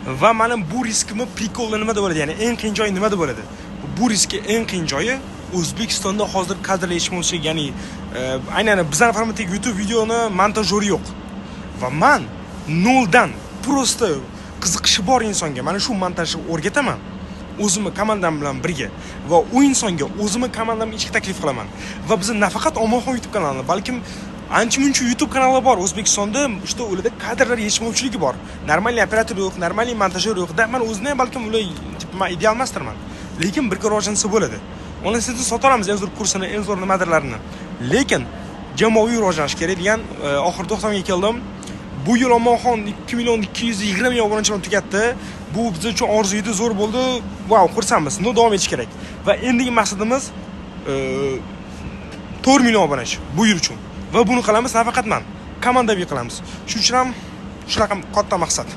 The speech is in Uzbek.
Va mana bu riskimni prikolni nimada bo'ladi? Ya'ni eng qiyin joyi nimada bo'ladi? Bu riskning eng qiyin joyi O'zbekistonda hozir kadrlar yetishmovchilik, ya'ni aynan bizning formatdagi YouTube videoni montajyori yo'q. Va men noldan prosta qiziqishi bor insonga mana shu montajni o'rgataman. O'zimni komandam bilan birga va u insonga o'zimni komandamga ichki taklif qilaman. Va biz nafaqat Omonxon YouTube kanalini, balkim ancha-muncha YouTube kanallar bor O'zbekistonda, işte ularda kadrlar yetishmovchiligi bor. Normalniy operator yo'q, normalniy montajyor yo'q. Da men o'zimni balkim ular men ideal emasdirman. Lekin birga rivojlansa bo'ladi. Uni sizni sota olamiz eng zo'r kursini, eng zo'r nimadirlarni. Lekin jamoaviy rivojlanish kerak degan oxir to'xtamga keldim. Bu yil Omonxon 2.220.000 obunachilarni tugatdi. Bu biz uchun orzu edi, zo'r bo'ldi. Wow, xursandmiz. Uni davom etish kerak. Va endigi maqsadimiz 4 million obunachi bu yil uchun. Va buni qilamiz nafaqat men, komandaviy qilamiz. Shuning uchun ham shunaqa katta maqsad.